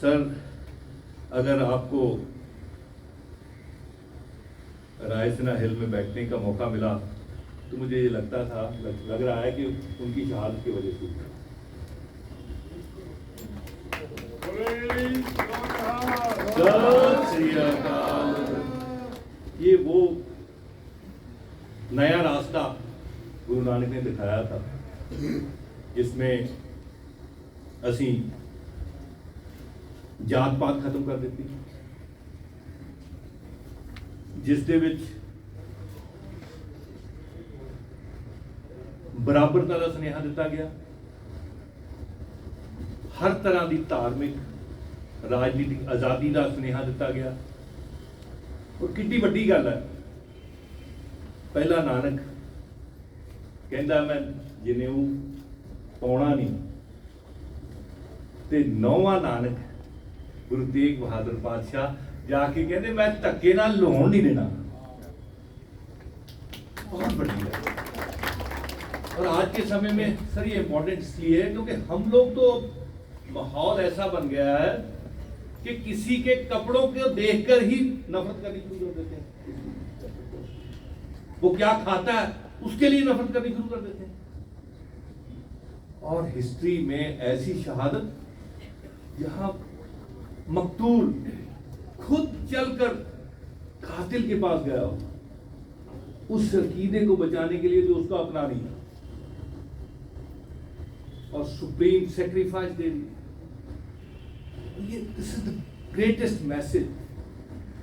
Sir, अगर आपको रायसीना हिल में बैठने का मौका मिला तो मुझे ये लगता था, लग रहा है कि उनकी शहादत की वजह से। ये वो नया रास्ता गुरु नानक ने दिखाया था जिसमें असी जात पात खत्म कर देती, जिस दे विच बराबरता का सुनेहा दिता गया, हर तरह की धार्मिक राजनीतिक आज़ादी का सुनेहा दिता गया। और कितनी वड्डी गल है, पहला नानक कहता मैं जनेऊ पाउणा नहीं, ते नौवां नानक गुरु तेग बहादुर पातशाह जाके कहते मैं धक्के नाल लाउण नहीं देना। बहुत बड़ी है। और आज के समय में सर ये इंपॉर्टेंट इसलिए है क्योंकि हम लोग तो माहौल ऐसा बन गया है कि किसी के कपड़ों को देखकर ही नफरत करनी शुरू कर देते हैं। वो क्या खाता है उसके लिए नफरत करनी शुरू कर देते हैं। और हिस्ट्री में ऐसी शहादत जहां मकतूल खुद चलकर कातिल के पास गया हो, उस अकीदे को बचाने के लिए जो उसको अपना नहीं और सुप्रीम सेक्रीफाइस दे दी। ये this is the greatest message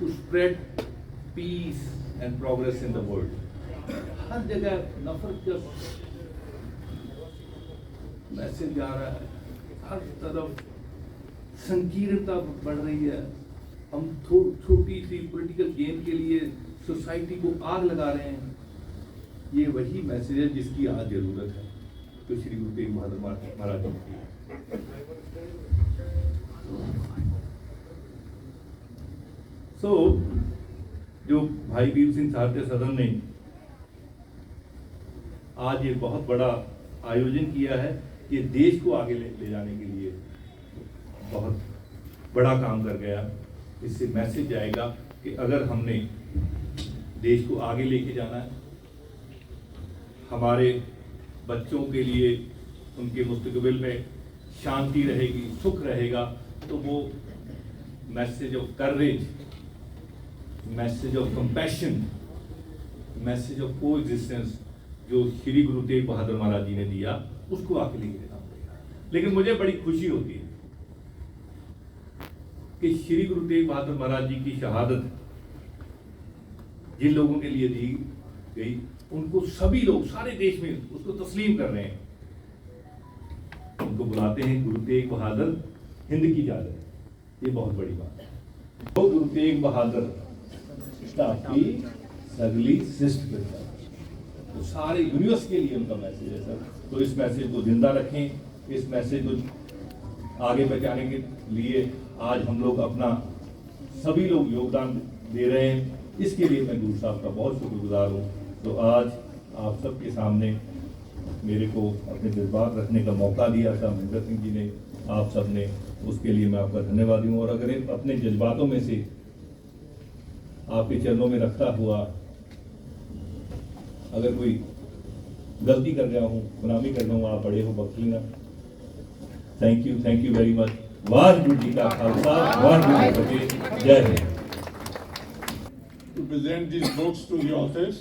to spread peace and progress in the world. हर जगह नफरत का मैसेज जा रहा है, हर तरफ संकीर्णता बढ़ रही है। हम छोटी सी पॉलिटिकल गेम के लिए सोसाइटी को आग लगा रहे हैं। ये वही मैसेज है जिसकी आज जरूरत है, तो श्री गुरु तेग बहादुर महाराज जी की। जो भाई वीर सिंह साहित्य सदन ने आज ये बहुत बड़ा आयोजन किया है, ये देश को आगे ले जाने के लिए बहुत बड़ा काम कर गया। इससे मैसेज जाएगा कि अगर हमने देश को आगे लेके जाना है, हमारे बच्चों के लिए उनके मुस्तकबिल में शांति रहेगी, सुख रहेगा, तो वो message of courage, message of compassion, message of को एग्जिस्टेंस जो श्री गुरु तेग बहादुर महाराज जी ने दिया, उसको आगे लेके जाना पड़ेगा। लेकिन मुझे बड़ी खुशी होती है कि श्री गुरु तेग बहादुर महाराज जी की शहादत जिन लोगों के लिए दी गई, उनको सभी लोग सारे देश में उसको तस्लीम कर रहे हैं। उनको बुलाते हैं गुरु तेग बहादुर हिंद की इजाजत। ये बहुत बड़ी बात है। तो गुरु तेग बहादुर की सगली शिष्ट करता, तो सारे यूनिवर्स के लिए उनका मैसेज है सर। तो इस मैसेज को जिंदा रखें, इस मैसेज को आगे बढ़ाने के लिए आज हम लोग अपना सभी लोग योगदान दे रहे हैं। इसके लिए मैं गुरु साहब का बहुत शुक्रगुजार हूँ। तो आज आप सबके सामने मेरे को अपने जज्बात रखने का मौका दिया था महेंद्र सिंह जी ने, आप सब ने, उसके लिए मैं आपका धन्यवादी हूँ। और अगर अपने जज्बातों में से आपके चरणों में रखता हुआ अगर कोई गलती कर गया हूँ, गुनामी कर गया हूँ, आप बड़े हो, बख्श लेना। Thank you very much. Waheguru ji का खालसा, वाहिगुरू जी की फतेह। जय Hind. To present these books to the authors,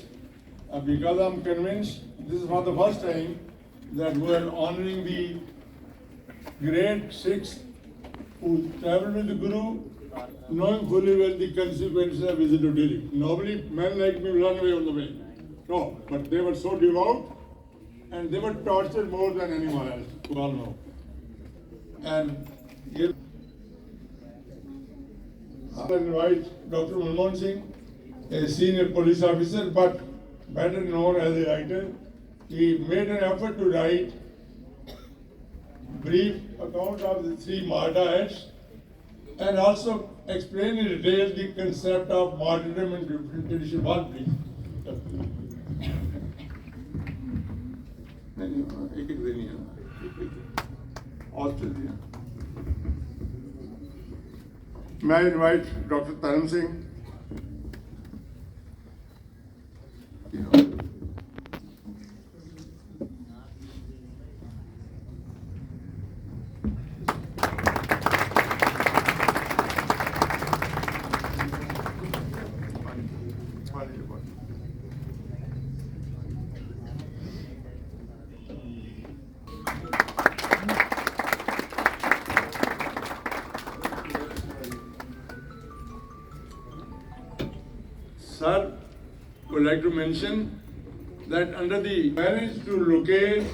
because I'm convinced this is for the first time that we are honoring the great Sikhs who traveled with the Guru, knowing fully well the consequences of visit to Delhi. Normally, men like me run away on the way. No, but they were so devout and they were tortured more than anyone else, you all know. And here, I invite Dr. Manmohan Singh, a senior police officer, but better known as a writer. He made an effort to write brief account of the three Martyr acts and also explain in detail the concept of martyrdom in different tradition. One, please. Australia. May I invite Dr. Taran Singh? Sir, would like to mention that under the managed to locate,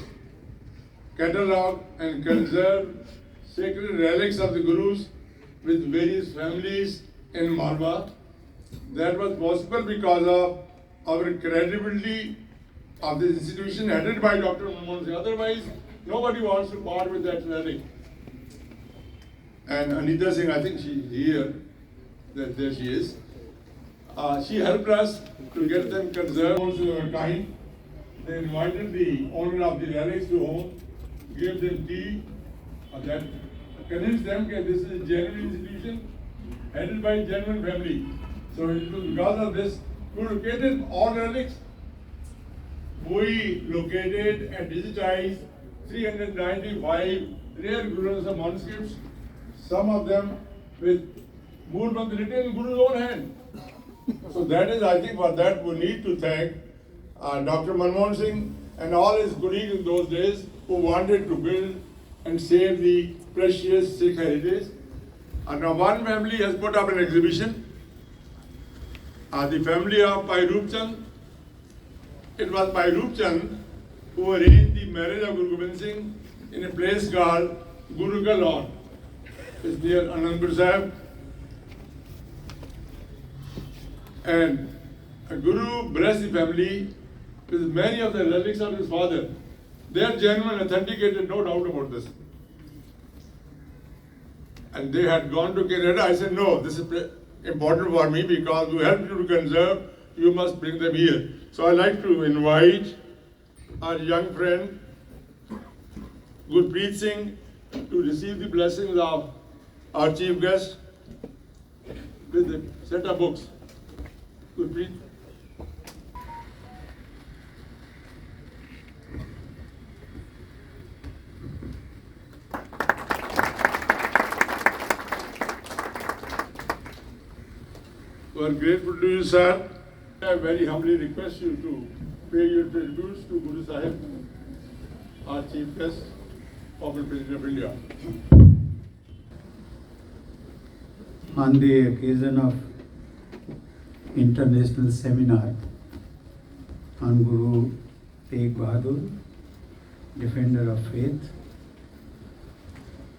catalog and conserve sacred relics of the Gurus with various families in Malwa. That was possible because of our credibility of this institution headed by Dr. Manmohan Singh. Otherwise, nobody wants to part with that relic. And Anita Singh, I think she's here. There she is. She helped us to get them conserved. Also, they were kind. They invited the owner of the relics to home, gave them tea, that convinced them that this is a genuine institution headed by a genuine family. So it was because of this, we located all relics. We located and digitized 395 rare Guru Granth Sahib manuscripts, some of them with Moolband written in Guru's own hand. So that is, I think, for that we need to thank Dr. Manmohan Singh and all his colleagues in those days who wanted to build and save the precious Sikh heritage. And now one family has put up an exhibition. The family of Bhai Roop Chand. It was Bhai Roop Chand who arranged the marriage of Guru Gobind Singh in a place called Guru Ka Lawn. It's near Anandpur Sahib. And Guru blessed the family with many of the relics of his father. They are genuine, authenticated, no doubt about this. And they had gone to Canada. I said, no, this is important for me because we help you to conserve, you must bring them here. So I'd like to invite our young friend, Gurpreet Singh, to receive the blessings of our chief guest with a set of books. Gurpreet. We are grateful to you, sir. I very humbly request you to pay your tributes to Guru Sahib, our chief guest, former President of India. On the occasion of international seminar on Guru Tegh Bahadur, defender of faith,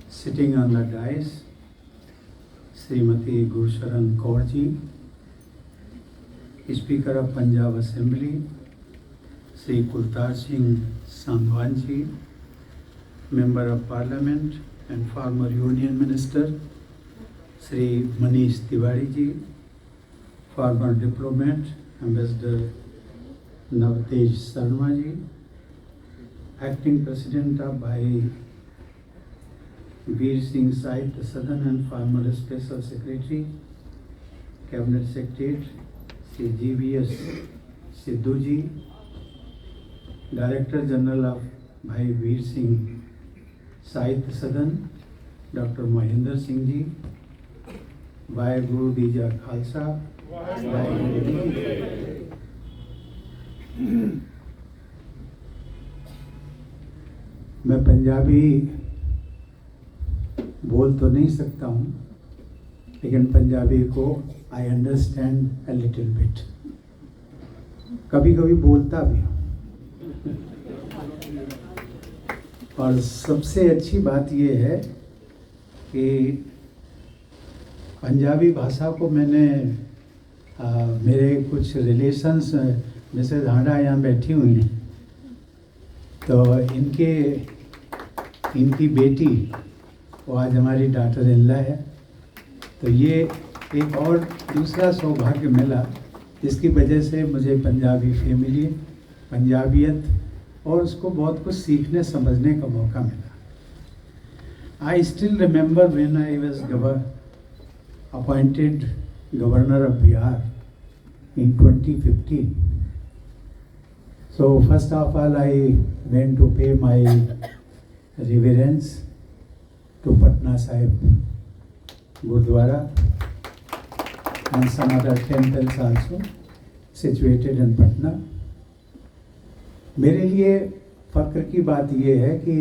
sitting on the dais, Srimati Gursharan Kaur Ji, Speaker of Punjab Assembly, Sri Kultar Singh Sandwan Ji, Member of Parliament and former Union Minister, Sri Manish Tiwari Ji, former diplomat, Ambassador Navtej Sarma Ji, Acting President of Bhai Veer Singh Sahitya Sadan and former Special Secretary, Cabinet Secretary, Sri G.V.S. Sidhu Ji, Director General of Bhai Veer Singh Sahitya Sadan, Dr. Mahinder Singh Ji, Bhai Guru Dija Khalsa, मैं पंजाबी बोल तो नहीं सकता हूँ, लेकिन पंजाबी को I understand a little bit, कभी कभी बोलता भी हूँ। और सबसे अच्छी बात ये है कि पंजाबी भाषा को मैंने मेरे कुछ रिलेशंस, मिसेज हांडा यहाँ बैठी हुई हैं, तो इनकी बेटी वो आज हमारी डॉटर इनला है, तो ये एक और दूसरा सौभाग्य मिला, इसकी वजह से मुझे पंजाबी फैमिली, पंजाबियत और उसको बहुत कुछ सीखने समझने का मौका मिला। I still remember when I was appointed Governor of Bihar in 2015. So first of all, I went to pay my reverence to Patna Sahib Gurdwara and some other temples also situated in Patna. मेरे लिए फ़ख्र की बात यह है कि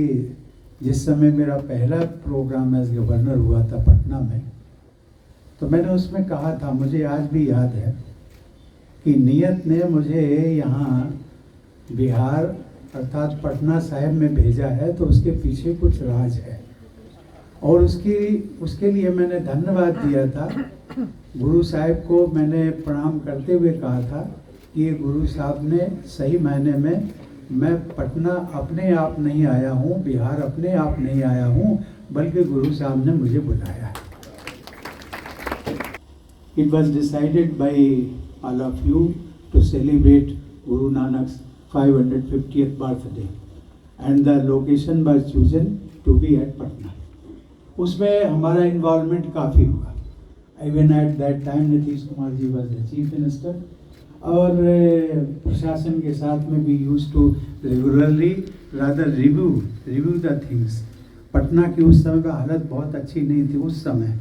जिस समय मेरा पहला प्रोग्राम एज गवर्नर हुआ था पटना में, तो मैंने उसमें कहा था, मुझे आज भी याद है कि नियत ने मुझे यहाँ बिहार अर्थात पटना साहिब में भेजा है तो उसके पीछे कुछ राज है, और उसके लिए मैंने धन्यवाद दिया था। गुरु साहिब को मैंने प्रणाम करते हुए कहा था कि ये गुरु साहब ने सही मायने में, मैं पटना अपने आप नहीं आया हूँ, बिहार अपने आप नहीं आया हूँ, बल्कि गुरु साहब ने मुझे बुलाया है। It was decided by all of you to celebrate Guru Nanak's 550th birthday and the location was chosen to be at Patna. उसमें हमारा इन्वॉल्वमेंट काफ़ी हुआ। Even at that time Nitish Kumar ji was the chief minister और प्रशासन के साथ में भी use to regularly rather review the things. Patna की उस समय का हालत बहुत अच्छी नहीं थी उस समय,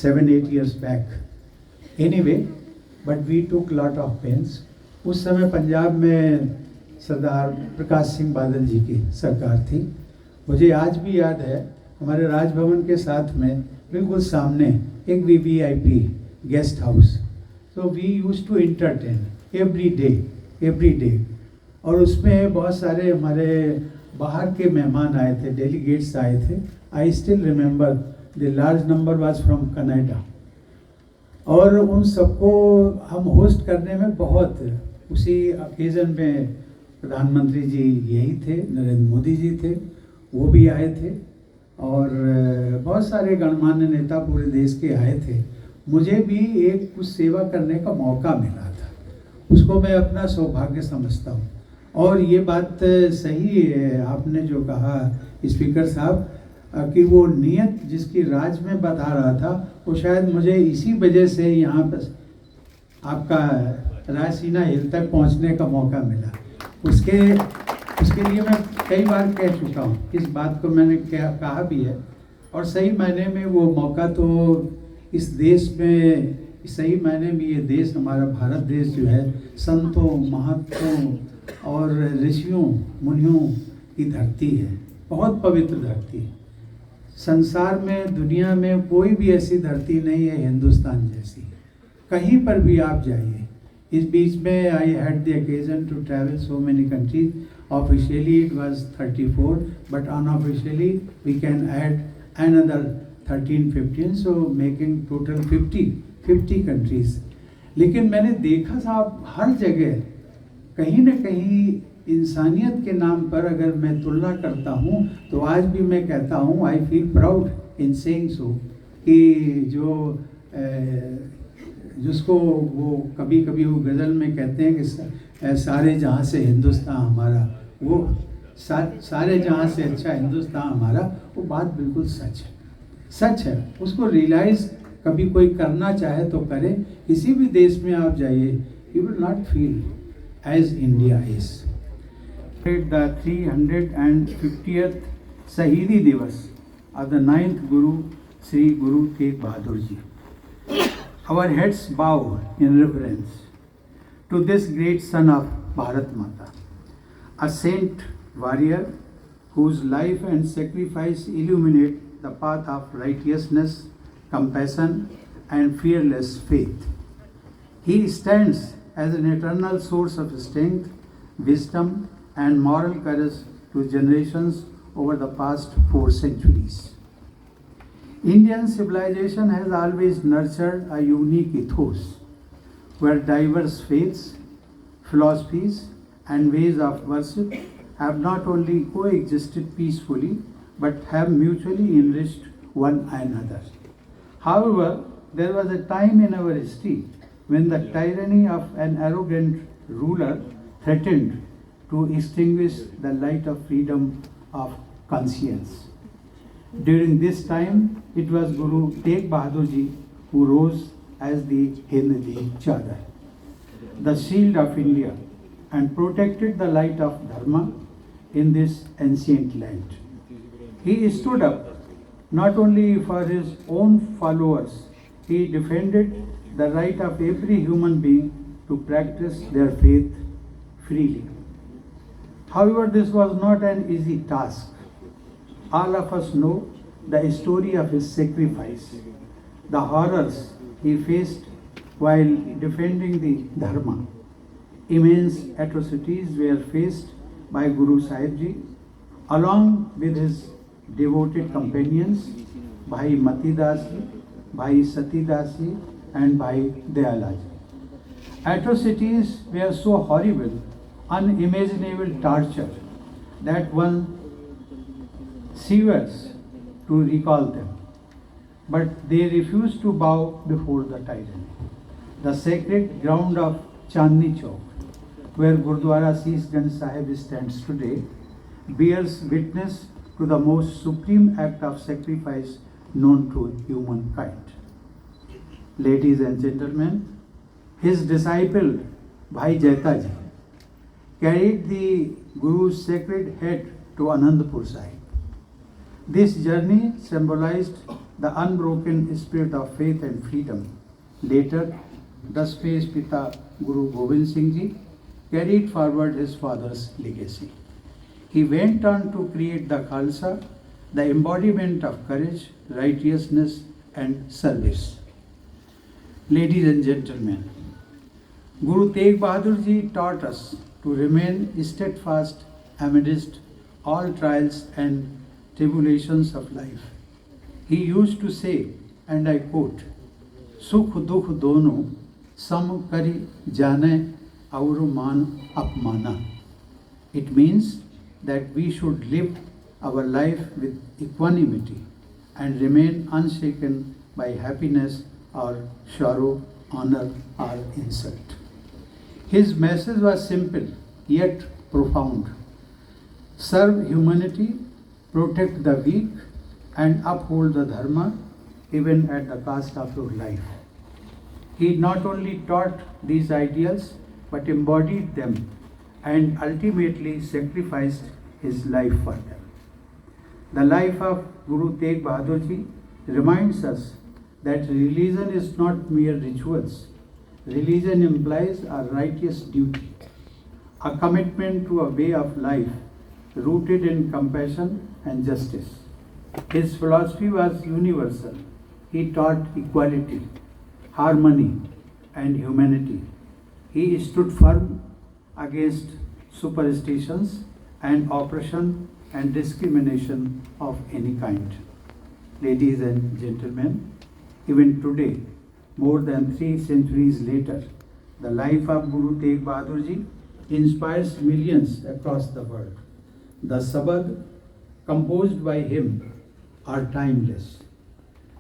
7-8 years back. Anyway, but we took lot of pains. उस समय पंजाब में सरदार प्रकाश सिंह बादल जी की सरकार थी। मुझे आज भी याद है, हमारे राजभवन के साथ में बिल्कुल सामने एक VVIP गेस्ट हाउस, तो we use to entertain every day, और उसमें बहुत सारे हमारे बाहर के मेहमान आए थे, डेलीगेट्स आए थे। I still remember the large number was from Canada, और उन सबको हम होस्ट करने में बहुत, उसी ओकेज़न में प्रधानमंत्री जी यही थे, नरेंद्र मोदी जी थे, वो भी आए थे, और बहुत सारे गणमान्य नेता पूरे देश के आए थे। मुझे भी एक कुछ सेवा करने का मौका मिला था, उसको मैं अपना सौभाग्य समझता हूँ। और ये बात सही है आपने जो कहा स्पीकर साहब, कि वो नियत जिसकी राज में बता रहा था, वो शायद मुझे इसी वजह से यहाँ पर आपका रायसीना हिल तक पहुँचने का मौका मिला। उसके लिए मैं कई बार कह चुका हूँ, इस बात को मैंने कहा भी है, और सही मायने में वो मौका तो इस देश में, सही मायने में ये देश, हमारा भारत देश जो है, संतों, महंतों और ऋषियों मुनियों की धरती है, बहुत पवित्र धरती है। संसार में, दुनिया में कोई भी ऐसी धरती नहीं है हिंदुस्तान जैसी, कहीं पर भी आप जाइए। इस बीच में I had the occasion to travel so many countries. Officially it was 34, but unofficially we can add another 13-15, so making total 50 countries। लेकिन मैंने देखा साहब हर जगह कहीं न कहीं इंसानियत के नाम पर अगर मैं तुलना करता हूँ, तो आज भी मैं कहता हूँ, I feel proud in saying so, कि जिसको वो कभी वो गज़ल में कहते हैं कि सारे जहाँ से हिंदुस्तान हमारा, वो सारे जहाँ से अच्छा हिंदुस्तान हमारा, वो बात बिल्कुल सच है। उसको रियलाइज़ कभी कोई करना चाहे तो करे। किसी भी देश में आप जाइए, you will not feel as India is. The 350th शहीदी दिवस of the 9th Guru Shri Guru Tegh Bahadur ji. Our heads bow in reverence to this great son of Bharat Mata, a saint warrior whose life and sacrifice illuminate the path of righteousness, compassion, and fearless faith. He stands as an eternal source of strength, wisdom, and moral courage to generations over the past 4 centuries. Indian civilization has always nurtured a unique ethos where diverse faiths, philosophies, and ways of worship have not only coexisted peacefully but have mutually enriched one another. However, there was a time in our history when the tyranny of an arrogant ruler threatened to extinguish the light of freedom of conscience. During this time, it was Guru Tegh Bahadur Ji who rose as the Hind Di Chadar, the shield of India, and protected the light of Dharma in this ancient land. He stood up not only for his own followers, he defended the right of every human being to practice their faith freely. However, this was not an easy task. All of us know the story of his sacrifice, the horrors he faced while defending the Dharma. Immense atrocities were faced by Guru Sahib Ji along with his devoted companions Bhai Mati Das Ji, Bhai Sati Das Ji and Bhai Dayala Ji. Atrocities were so horrible, unimaginable torture that one shivers to recall them. But they refused to bow before the tyranny. The sacred ground of Chandni Chowk, where Gurdwara Sheesh Ganj Sahib stands today, bears witness to the most supreme act of sacrifice known to humankind. Ladies and gentlemen, his disciple Bhai Jaita Ji carried the Guru's sacred head to Anandpur Sahib. This journey symbolized the unbroken spirit of faith and freedom. Later, Daspace Pita Guru Gobind Singh Ji carried forward his father's legacy. He went on to create the Khalsa, the embodiment of courage, righteousness and service. Ladies and gentlemen, Guru Tegh Bahadur Ji taught us to remain steadfast amidst all trials and tribulations of life. He used to say, and I quote, "Sukh dukh dono sam kari jane aur man apmana." It means that we should live our life with equanimity and remain unshaken by happiness or sorrow, honor or insult. His message was simple yet profound. Serve humanity, protect the weak, and uphold the Dharma even at the cost of your life. He not only taught these ideals but embodied them and ultimately sacrificed his life for them. The life of Guru Tegh Bahadur Ji reminds us that religion is not mere rituals. Religion implies a righteous duty, a commitment to a way of life rooted in compassion and justice. His philosophy was universal. He taught equality, harmony, and humanity. He stood firm against superstitions and oppression and discrimination of any kind. Ladies and gentlemen, even today, more than 3 centuries later, the life of Guru Tegh Bahadur Ji inspires millions across the world. The Sabad composed by him are timeless.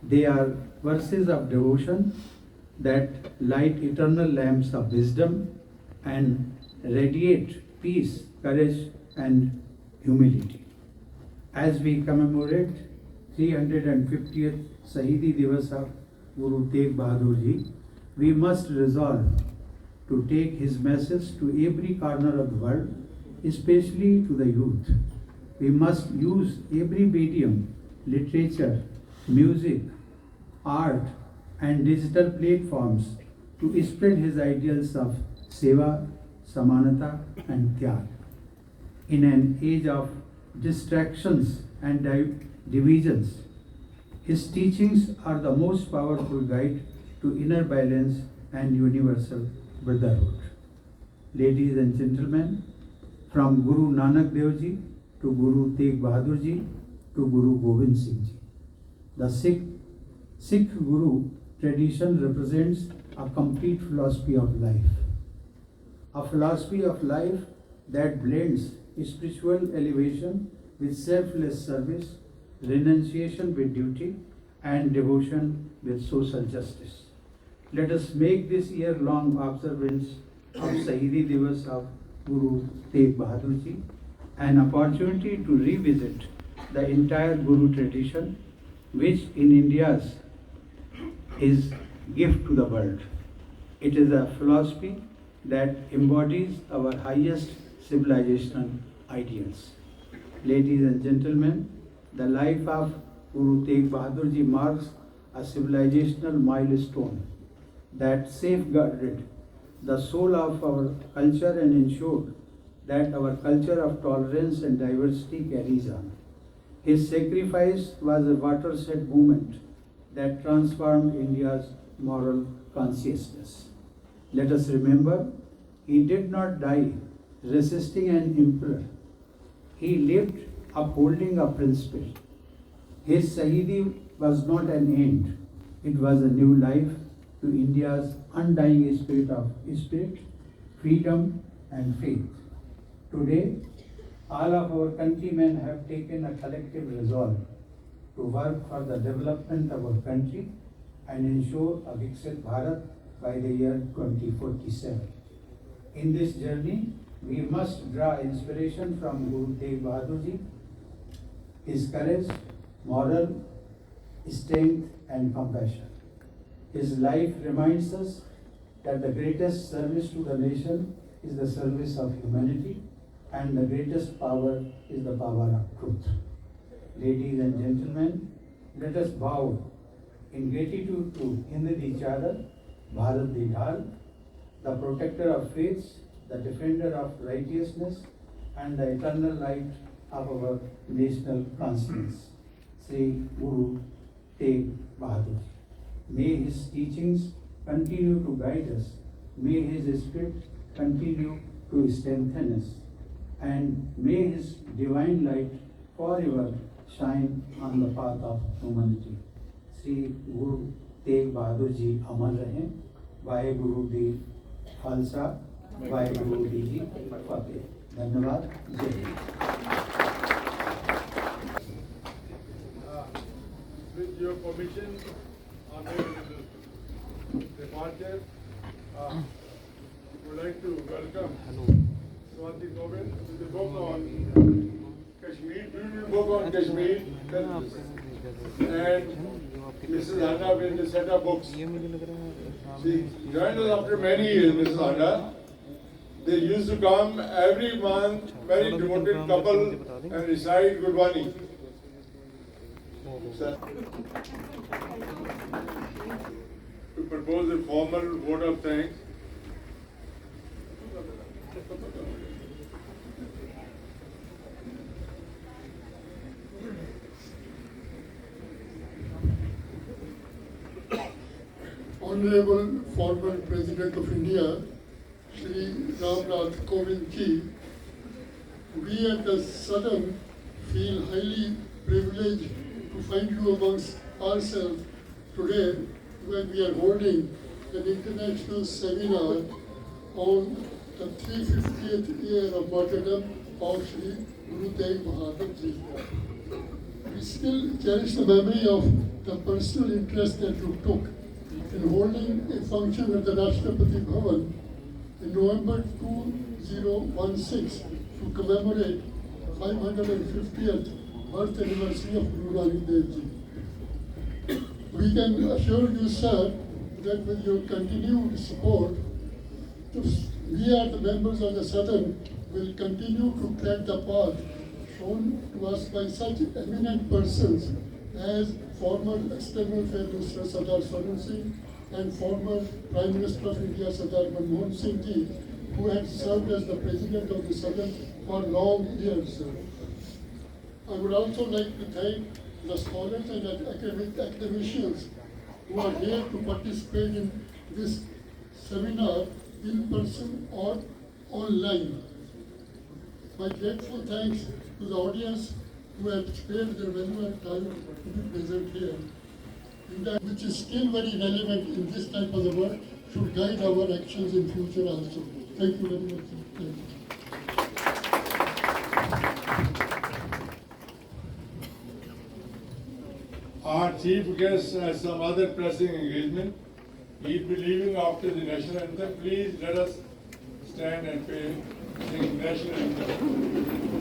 They are verses of devotion that light eternal lamps of wisdom and radiate peace, courage, and humility. As we commemorate 350th Shahidi Divas of Guru Tegh Bahadur Ji, we must resolve to take his message to every corner of the world, especially to the youth. We must use every medium, literature, music, art, and digital platforms to spread his ideals of seva, samanata, and tyag. In an age of distractions and divisions, his teachings are the most powerful guide to inner balance and universal brotherhood. Ladies and gentlemen, from Guru Nanak Dev Ji to Guru Tegh Bahadur Ji to Guru Gobind Singh Ji, the Sikh Guru tradition represents a complete philosophy of life. A philosophy of life that blends spiritual elevation with selfless service, renunciation with duty, and devotion with social justice. Let us make this year-long observance of Shahidi Divas of Guru Tegh Bahadur Ji an opportunity to revisit the entire Guru tradition, which in India's is gift to the world. It is a philosophy that embodies our highest civilizational ideals. Ladies and gentlemen, the life of Guru Tegh Bahadur Ji marks a civilizational milestone that safeguarded the soul of our culture and ensured that our culture of tolerance and diversity carries on. His sacrifice was a watershed movement that transformed India's moral consciousness. Let us remember, he did not die resisting an emperor. He lived upholding a principle. His Sahidi was not an end, it was a new life to India's undying spirit, freedom and faith. Today, all of our countrymen have taken a collective resolve to work for the development of our country and ensure a Viksit Bharat by the year 2047. In this journey, we must draw inspiration from Guru Tegh Bahadur Ji, his courage, moral strength and compassion. His life reminds us that the greatest service to the nation is the service of humanity, and the greatest power is the power of truth. Ladies and gentlemen, let us bow in gratitude to Hinddi Chadar, Bharat Di Dhal, the protector of faiths, the defender of righteousness, and the eternal light of our national conscience, Sri Guru Tegh Bahadur. May his teachings continue to guide us. May his spirit continue to strengthen us. And may his divine light forever shine on the path of humanity. Sri Guru Tegh Bahadur Ji Amar Rahe. Vaheguru Ji Khalsa, Vaheguru Ji Fateh. Dhanyavad. Jai Hind. With your permission, on his departure, would like to welcome Swati Govind with the book on Kashmir, beautiful book on Kashmir, and Mrs. Anna with the set of books. She joined us after many years, Mrs. Anna. They used to come every month, very devoted couple, and recite Gurbani. To propose a formal vote of thanks. Honorable former President of India, Shri Ramnath Kovind ji, we at the Southern feel highly privileged to find you amongst ourselves today when we are holding an international seminar on the 350th year of martyrdom of Shri Guru Tegh Bahadur ji. We still cherish the memory of the personal interest that you took in holding a function at the Rashtrapati Bhavan in November 2016 to commemorate 550th birth anniversary of Guru Nanak Dev Ji. We can assure you, sir, that with your continued support, we are the members of the Southern will continue to tread the path shown to us by such eminent persons as former External Affairs Minister Sardar Swaran Singh and former Prime Minister of India Sardar Manmohan Singh ji, who had served as the President of the Southern for long years. I would also like to thank the scholars and academicians who are here to participate in this seminar in person or online. My grateful thanks to the audience who have spared their valuable time to be present here. And that which is still very relevant in this type of the work should guide our actions in future also. Thank you very much. Thank you. Our chief guest has some other pressing engagement. He'll be leaving after the national anthem. Please let us stand and sing national anthem.